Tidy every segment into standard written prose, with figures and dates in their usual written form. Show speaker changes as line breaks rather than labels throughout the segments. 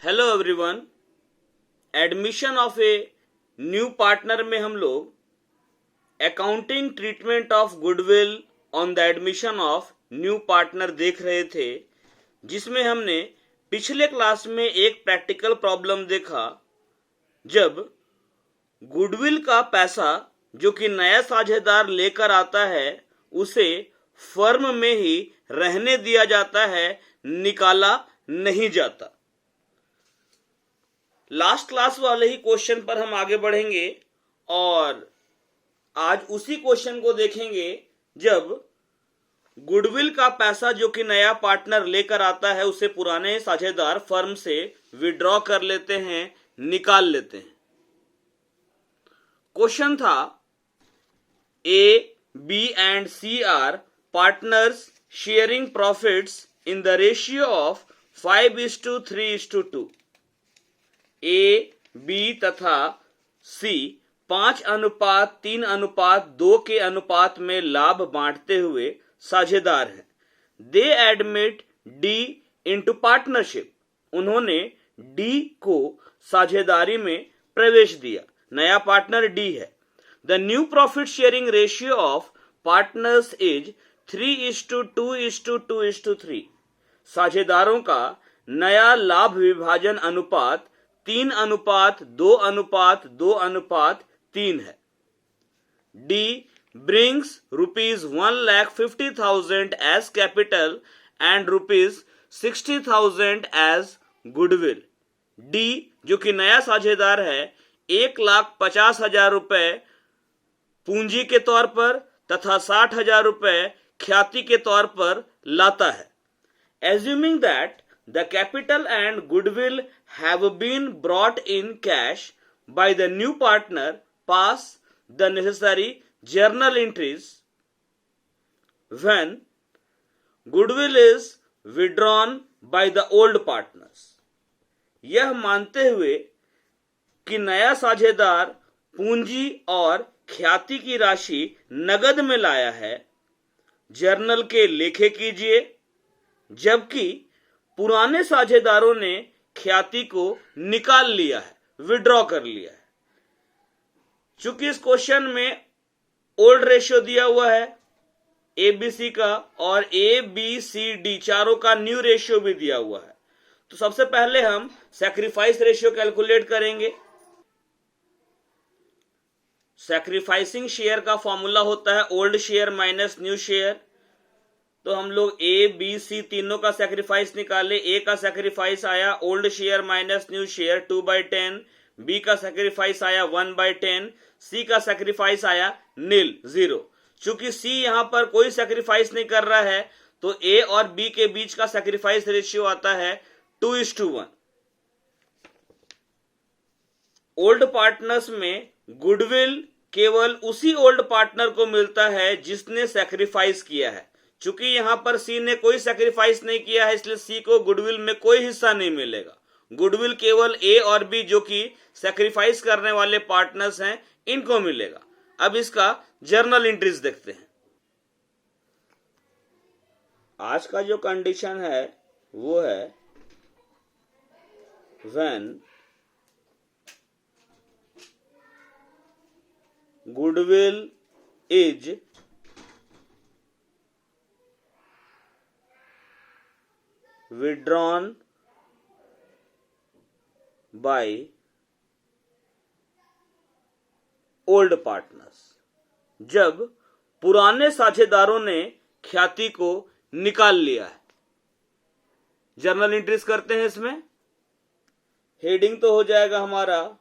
Hello everyone. Admission of a new partner में हम लोग accounting treatment of goodwill on the admission of new partner देख रहे थे, जिसमें हमने पिछले क्लास में एक प्रैक्टिकल प्रॉब्लम देखा। जब गुडविल का पैसा जो कि नया साझेदार लेकर आता है उसे फर्म में ही रहने दिया जाता है, निकाला नहीं जाता। लास्ट क्लास वाले ही क्वेश्चन पर हम आगे बढ़ेंगे और आज उसी क्वेश्चन को देखेंगे। जब गुडविल का पैसा जो कि नया पार्टनर लेकर आता है उसे पुराने साझेदार फर्म से विड्रॉ कर लेते हैं, निकाल लेते हैं। क्वेश्चन था A, B and C are partners sharing profits in the ratio of 5:3:2। A, B तथा सी 5:3:2 के अनुपात में लाभ बांटते हुए साझेदार हैं। दे एडमिट डी इंटू पार्टनरशिप। उन्होंने डी को साझेदारी में प्रवेश दिया। नया पार्टनर डी है। The new profit sharing ratio of partners is 3:2:2:3। साझेदारों का नया लाभ विभाजन अनुपात 3:2:2:3 है। D brings ₹1,50,000 as capital and ₹60,000 as goodwill। D जो कि नया साझेदार है 1,50,000 रुपए पूंजी के तौर पर तथा 60,000 रुपए ख्याति के तौर पर लाता है। Assuming that the capital and goodwill have been brought in cash by the new partner, pass the necessary journal entries when goodwill is withdrawn by the old partners। यह मानते हुए कि नया साझेदार पूंजी और ख्याति की राशि नगद में लाया है, जर्नल के लेखे कीजिए, जबकि पुराने साझेदारों ने ख्याति को निकाल लिया है, विड्रॉ कर लिया है। चूंकि इस क्वेश्चन में ओल्ड रेशियो दिया हुआ है एबीसी का और ए बी सी डी चारों का न्यू रेशियो भी दिया हुआ है, तो सबसे पहले हम सैक्रिफाइस रेशियो कैलकुलेट करेंगे। सैक्रिफाइसिंग शेयर का फॉर्मूला होता है old share minus new share. तो हम लोग ए बी सी तीनों का सैक्रिफाइस निकाले। ए का सैक्रिफाइस आया old share minus new share 2/10। B का सैक्रिफाइस आया 1/10। सी का सैक्रिफाइस आया नील 0। चूंकि सी यहां पर कोई सैक्रिफाइस नहीं कर रहा है तो ए और बी के बीच का सैक्रिफाइस रेशियो आता है 2:1। ओल्ड पार्टनर्स में गुडविल केवल उसी ओल्ड पार्टनर को मिलता है जिसने सैक्रिफाइस किया है। चूंकि यहां पर सी ने कोई सैक्रिफाइस नहीं किया है इसलिए सी को गुडविल में कोई हिस्सा नहीं मिलेगा। गुडविल केवल ए और बी जो कि सैक्रिफाइस करने वाले पार्टनर्स हैं इनको मिलेगा। अब इसका जर्नल एंट्रीज देखते हैं। आज का जो कंडीशन है वो है when goodwill is withdrawn by old partners। जब पुराने साझेदारों ने ख्याति को निकाल लिया है। जर्नल एंट्रीज करते हैं। इसमें हेडिंग तो हो जाएगा हमारा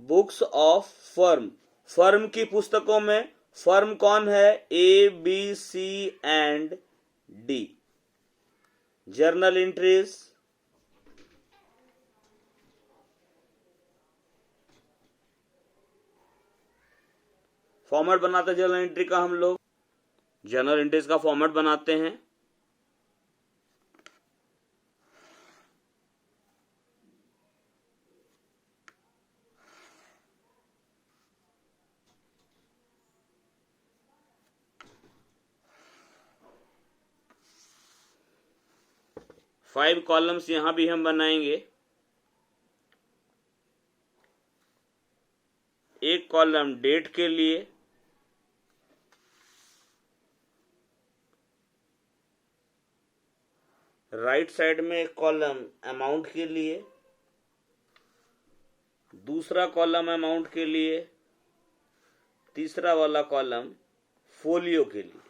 बुक्स ऑफ फर्म। फर्म की पुस्तकों में फर्म कौन है? A B C and D. Journal entries format बनाते हैं जर्नल एंट्री का। हम लोग जर्नल एंट्रीज का फॉर्मेट बनाते हैं। 5 कॉलम्स यहां भी हम बनाएंगे। एक कॉलम डेट के लिए, राइट साइड में एक कॉलम अमाउंट के लिए, दूसरा कॉलम अमाउंट के लिए, तीसरा वाला कॉलम फोलियो के लिए।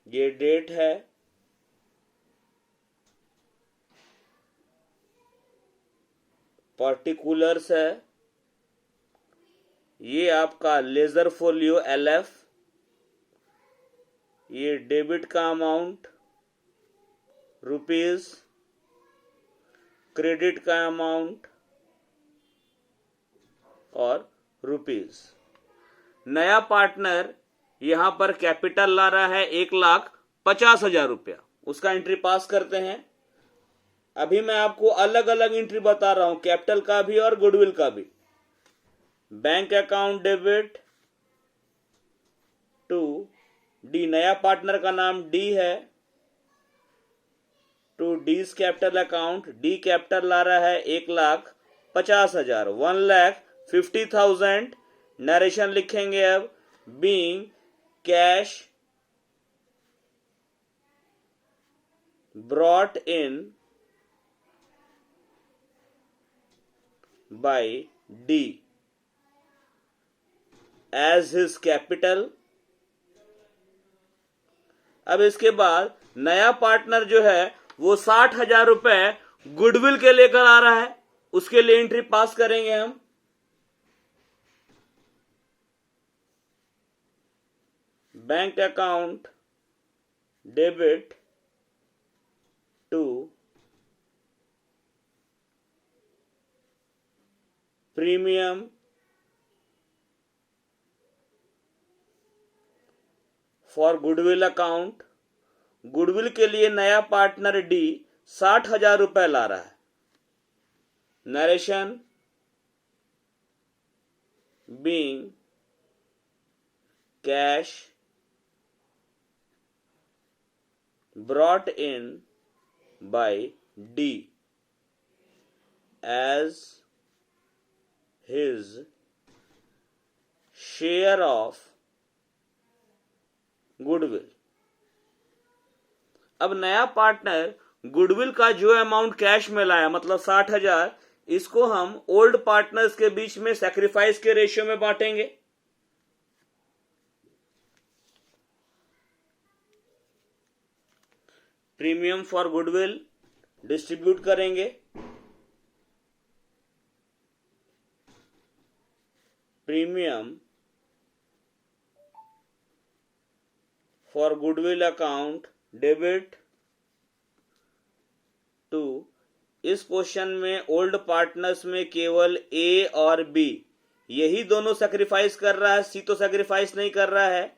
ये डेट है, पर्टिकुलर्स है, ये आपका लेजर फोलियो LF, ये डेबिट का अमाउंट रुपीज, क्रेडिट का अमाउंट और रुपीज। नया पार्टनर यहां पर कैपिटल ला रहा है 1,50,000 रुपया, उसका एंट्री पास करते हैं। अभी मैं आपको अलग अलग एंट्री बता रहा हूं, कैपिटल का भी और गुडविल का भी। Bank account debit to D, नया पार्टनर का नाम डी है, to D's capital account. D capital ला रहा है 1,50,000, 1,50,000। नरेशन लिखेंगे अब, being cash brought in by D as his capital. अब इसके बाद नया पार्टनर जो है वो 60,000 रुपए गुडविल के लेकर आ रहा है, उसके लिए एंट्री पास करेंगे हम। Bank account debit to premium for goodwill account. Goodwill के लिए नया पार्टनर डी 60,000 रुपए ला रहा है। Narration, being cash brought in by D as his share of goodwill। अब नया पार्टनर गुडविल का जो अमाउंट कैश में लाया, मतलब 60,000, इसको हम ओल्ड पार्टनर्स के बीच में सैक्रिफाइस के रेशियो में बांटेंगे। प्रीमियम फॉर गुडविल डिस्ट्रीब्यूट करेंगे। Premium for goodwill account debit to, इस क्वेश्चन में ओल्ड पार्टनर्स में केवल ए और बी, यही दोनों सैक्रिफाइस कर रहा है, सी तो सैक्रिफाइस नहीं कर रहा है।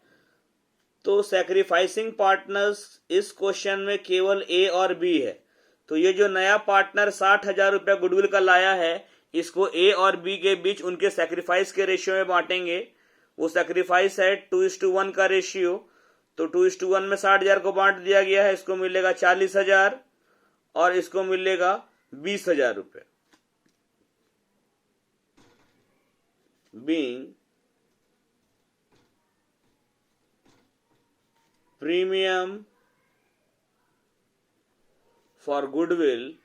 तो सैक्रिफाइसिंग पार्टनर्स इस क्वेश्चन में केवल ए और बी है। तो ये जो नया पार्टनर 60,000 रुपया गुडविल का लाया है, इसको ए और बी के बीच उनके सैक्रिफाइस के रेशियो में बांटेंगे। वो सैक्रिफाइस है 2:1 का रेशियो, तो 2:1 में 60,000 को बांट दिया गया है। इसको मिलेगा 40,000 और इसको मिलेगा 20,000 रुपये। Being premium for goodwill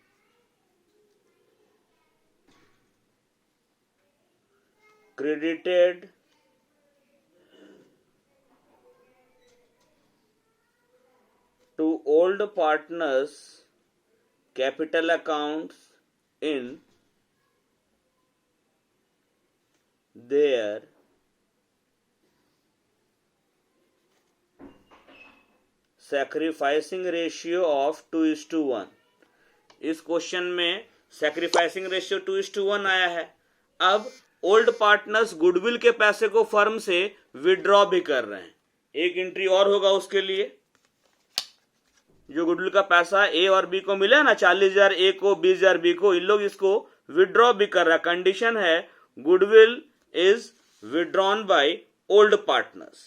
credited to old partners capital accounts in their sacrificing ratio of 2:1। इस क्वेश्चन में सैक्रिफाइसिंग रेशियो 2:1 आया है। अब ओल्ड पार्टनर्स गुडविल के पैसे को फर्म से विड्रॉ भी कर रहे हैं। एक एंट्री और होगा उसके लिए। जो गुडविल का पैसा ए और बी को मिला ना, 40,000 ए को, 20,000 बी को, इन लोग इसको विड्रॉ भी कर रहा है। कंडीशन है goodwill is withdrawn bye old partners.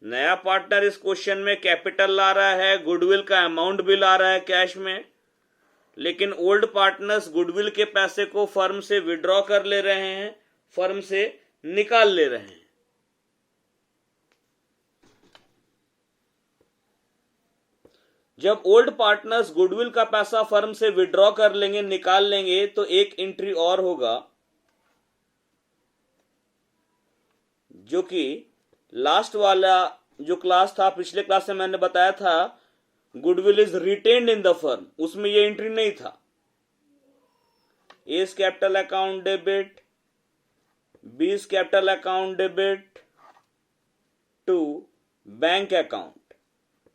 नया पार्टनर इस क्वेश्चन में कैपिटल ला रहा है, गुडविल का अमाउंट भी ला रहा है कैश में, लेकिन ओल्ड पार्टनर्स गुडविल के पैसे को फर्म से विड्रॉ कर ले रहे हैं, फर्म से निकाल ले रहे हैं। जब ओल्ड पार्टनर्स गुडविल का पैसा फर्म से विड्रॉ कर लेंगे, निकाल लेंगे, तो एक एंट्री और होगा जो कि लास्ट वाला जो क्लास था, पिछले क्लास से मैंने बताया था, goodwill is retained in the firm, उसमें ये एंट्री नहीं था। A's capital account debit, B's capital account debit to bank account.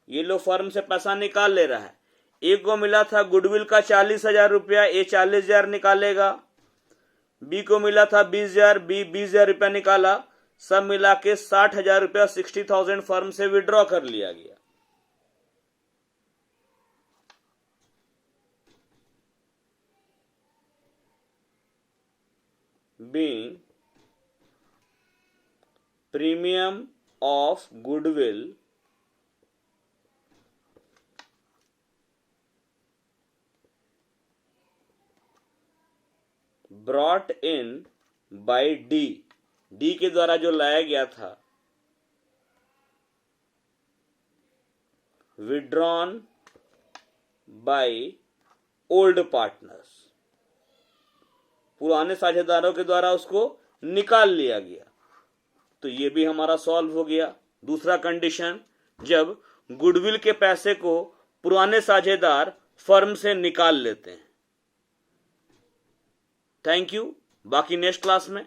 ये लो फर्म से पैसा निकाल ले रहा है। ए को मिला था गुडविल का 40,000 रुपया, ए 40,000 निकालेगा। बी को मिला था 20,000, बी 20,000 रुपया निकाला। सब मिला के 60,000 रुपया 60,000 फर्म से विड्रॉ कर लिया गया। Being premium of goodwill brought in by D के द्वारा जो लाया गया था, withdrawn by old partners, पुराने साझेदारों के द्वारा उसको निकाल लिया गया। तो ये भी हमारा सॉल्व हो गया। दूसरा कंडीशन, जब गुडविल के पैसे को पुराने साझेदार फर्म से निकाल लेते हैं। Thank you. बाकी नेक्स्ट क्लास में